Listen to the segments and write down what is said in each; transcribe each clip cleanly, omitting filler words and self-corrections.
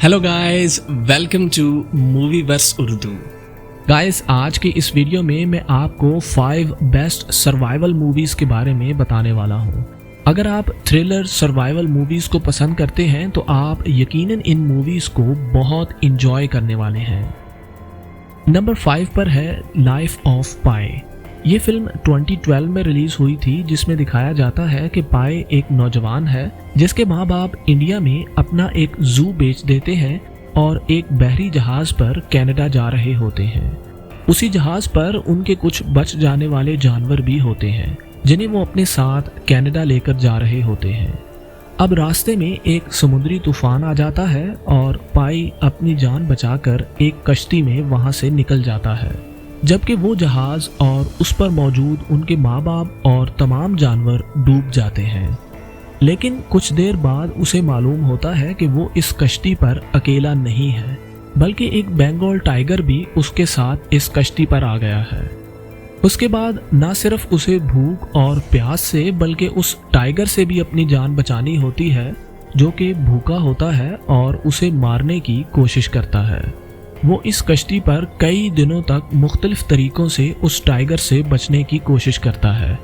Hello guys, welcome to Movieverse Urdu. Guys, आज की इस वीडियो में मैं आपको 5 बेस्ट सर्वाइवल मूवीज़ के बारे में बताने वाला हूँ। अगर आप थ्रिलर सर्वाइवल मूवीज़ को पसंद करते हैं तो आप यकीनन इन मूवीज़ को बहुत इंजॉय करने वाले हैं। नंबर 5 पर है लाइफ ऑफ पाई। ये फिल्म 2012 में रिलीज हुई थी, जिसमें दिखाया जाता है कि पाई एक नौजवान है जिसके माँ बाप इंडिया में अपना एक जू बेच देते हैं और एक बहरी जहाज पर कनाडा जा रहे होते हैं। उसी जहाज पर उनके कुछ बच जाने वाले जानवर भी होते हैं जिन्हें वो अपने साथ कनाडा लेकर जा रहे होते हैं। अब रास्ते में एक समुद्री तूफान आ जाता है और पाई अपनी जान बचाकर एक कश्ती में वहां से निकल जाता है, जबकि वो जहाज और उस पर मौजूद उनके माँ बाप और तमाम जानवर डूब जाते हैं। लेकिन कुछ देर बाद उसे मालूम होता है कि वो इस कश्ती पर अकेला नहीं है, बल्कि एक बंगाल टाइगर भी उसके साथ इस कश्ती पर आ गया है। उसके बाद न सिर्फ उसे भूख और प्यास से बल्कि उस टाइगर से भी अपनी जान बचानी होती है जो कि भूखा होता है और उसे मारने की कोशिश करता है। वो इस कश्ती पर कई दिनों तक मुख्तलिफ तरीकों से उस टाइगर से बचने की कोशिश करता है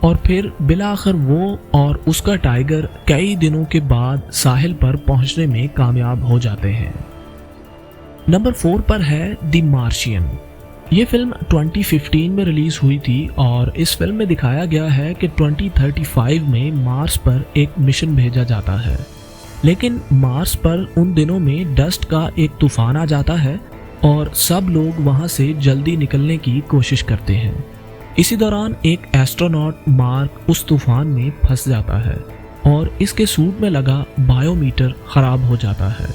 और फिर बिलाखिर वो और उसका टाइगर कई दिनों के बाद साहिल पर पहुंचने में कामयाब हो जाते हैं। नंबर 4 पर है द मार्शियन। ये फिल्म 2015 में रिलीज हुई थी और इस फिल्म में दिखाया गया है कि 2035 में मार्स पर एक मिशन भेजा जाता है, लेकिन मार्स पर उन दिनों में डस्ट का एक तूफान आ जाता है और सब लोग वहां से जल्दी निकलने की कोशिश करते हैं। इसी दौरान एक एस्ट्रोनॉट मार्क उस तूफान में फंस जाता है और इसके सूट में लगा बायोमीटर खराब हो जाता है।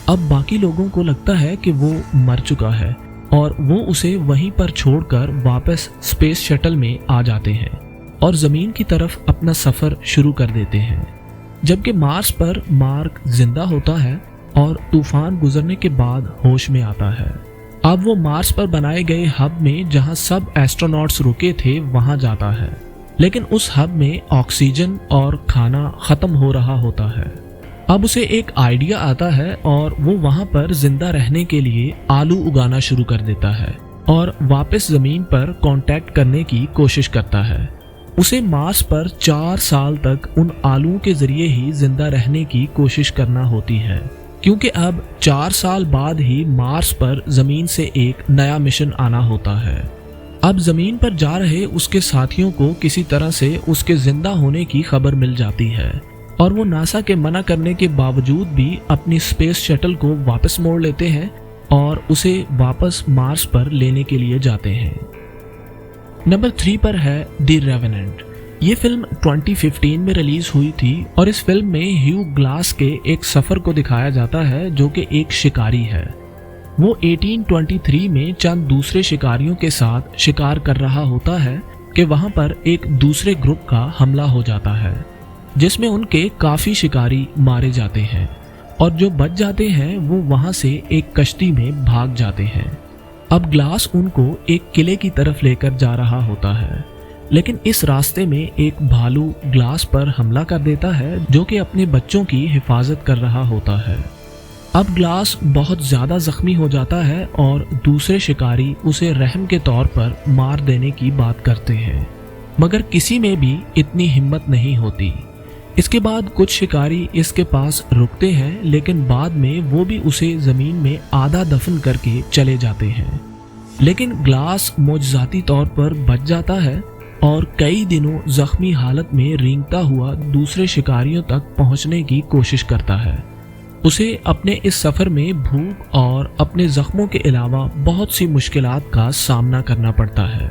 अब बाकी लोगों को लगता है कि वो मर चुका है और वो उसे वहीं पर छोड़कर वापस स्पेस शटल में आ जाते हैं और जमीन की तरफ अपना सफर शुरू कर देते हैं, जबकि मार्स पर मार्क जिंदा होता है और तूफान गुजरने के बाद होश में आता है। अब वो मार्स पर बनाए गए हब में जहां सब एस्ट्रोनॉट्स रुके थे वहां जाता है, लेकिन उस हब में ऑक्सीजन और खाना खत्म हो रहा होता है। अब उसे एक आइडिया आता है और वो वहां पर जिंदा रहने के लिए आलू उगाना शुरू कर देता है और वापस जमीन पर कांटेक्ट करने की कोशिश करता है। उसे मार्स पर 4 साल तक उन आलूओं के जरिए ही जिंदा रहने की कोशिश करना होती है, क्योंकि अब 4 साल बाद ही मार्स पर जमीन से एक नया मिशन आना होता है। अब जमीन पर जा रहे उसके साथियों को किसी तरह से उसके जिंदा होने की खबर मिल जाती है और वो नासा के मना करने के बावजूद भी अपनी स्पेस शटल को वापस मोड़ लेते हैं और उसे वापस मार्स पर लेने के लिए जाते हैं। नंबर 3 पर है द रेवेनेंट। ये फिल्म 2015 में रिलीज हुई थी और इस फिल्म में ह्यू ग्लास के एक सफर को दिखाया जाता है जो कि एक शिकारी है। वो 1823 में चंद दूसरे शिकारियों के साथ शिकार कर रहा होता है कि वहां पर एक दूसरे ग्रुप का हमला हो जाता है जिसमें उनके काफी शिकारी मारे जाते हैं और जो बच जाते हैं वो वहां से एक कश्ती में भाग जाते हैं। अब ग्लास उनको एक किले की तरफ लेकर जा रहा होता है, लेकिन इस रास्ते में एक भालू ग्लास पर हमला कर देता है जो कि अपने बच्चों की हिफाजत कर रहा होता है। अब ग्लास बहुत ज्यादा जख्मी हो जाता है और दूसरे शिकारी उसे रहम के तौर पर मार देने की बात करते हैं, मगर किसी में भी इतनी हिम्मत नहीं होती। इसके बाद कुछ शिकारी इसके पास रुकते हैं, लेकिन बाद में वो भी उसे जमीन में आधा दफन करके चले जाते हैं। लेकिन ग्लास मौजज़ाती तौर पर बच जाता है और कई दिनों जख्मी हालत में रेंगता हुआ दूसरे शिकारियों तक पहुंचने की कोशिश करता है। उसे अपने इस सफर में भूख और अपने जख्मों के अलावा बहुत सी मुश्किलात का सामना करना पड़ता है।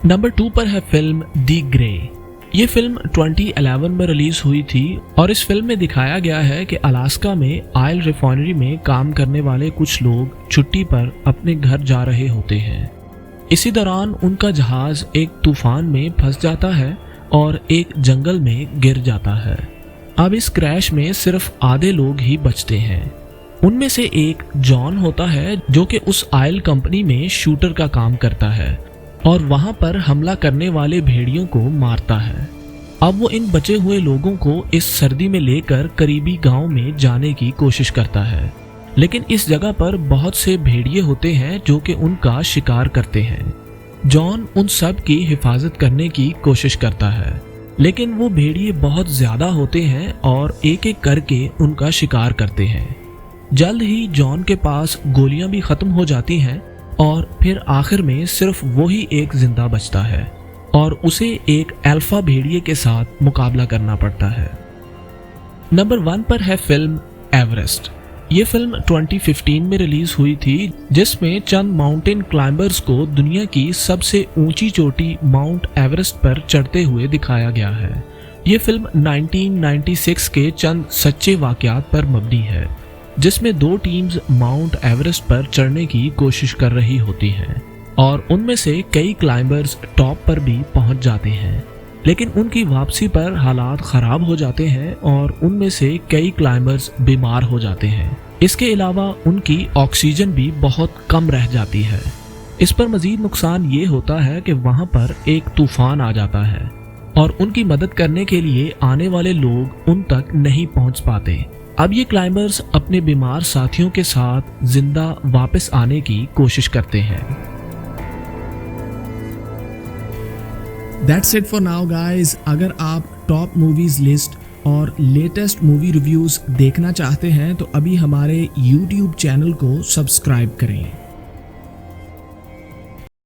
नंबर 2 पर है फिल्म द ग्रे। ये फिल्म 2011 में रिलीज हुई थी और इस फिल्म में दिखाया गया है कि अलास्का में ऑयल रिफाइनरी में काम करने वाले कुछ लोग छुट्टी पर अपने घर जा रहे होते हैं। इसी दौरान उनका जहाज एक तूफान में फंस जाता है और एक जंगल में गिर जाता है। अब इस क्रैश में सिर्फ आधे लोग ही बचते हैं। उनमें से एक जॉन होता है जो कि उस ऑयल कंपनी में शूटर का काम करता है और वहां पर हमला करने वाले भेड़ियों को मारता है। अब वो इन बचे हुए लोगों को इस सर्दी में लेकर करीबी गांव में जाने की कोशिश करता है, लेकिन इस जगह पर बहुत से भेड़िए होते हैं जो कि उनका शिकार करते हैं। जॉन उन सब की हिफाजत करने की कोशिश करता है, लेकिन वो भेड़िए बहुत ज्यादा होते हैं और एक एक करके उनका शिकार करते हैं। जल्द ही जॉन के पास गोलियां भी खत्म हो जाती हैं और फिर आखिर में सिर्फ वो ही एक जिंदा बचता है और उसे एक अल्फा भेड़िए के साथ मुकाबला करना पड़ता है। नंबर 1 पर है फिल्म एवरेस्ट। ये फिल्म 2015 में रिलीज हुई थी, जिसमें चंद माउंटेन क्लाइंबर्स को दुनिया की सबसे ऊंची चोटी माउंट एवरेस्ट पर चढ़ते हुए दिखाया गया है। ये फिल्म 1996 के चंद सच्चे वाकयात पर मबनी है, जिसमें 2 टीम्स माउंट एवरेस्ट पर चढ़ने की कोशिश कर रही होती हैं और उनमें से कई क्लाइंबर्स टॉप पर भी पहुंच जाते हैं, लेकिन उनकी वापसी पर हालात खराब हो जाते हैं और उनमें से कई क्लाइंबर्स बीमार हो जाते हैं। इसके अलावा उनकी ऑक्सीजन भी बहुत कम रह जाती है। इस पर मजीद नुकसान ये होता है कि वहां पर एक तूफान आ जाता है और उनकी मदद करने के लिए आने वाले लोग उन तक नहीं पहुंच पाते। अब ये क्लाइंबर्स अपने बीमार साथियों के साथ जिंदा वापस आने की कोशिश करते हैं। That's it for now guys। अगर आप टॉप मूवीज लिस्ट और लेटेस्ट मूवी रिव्यूज देखना चाहते हैं तो अभी हमारे YouTube चैनल को सब्सक्राइब करें।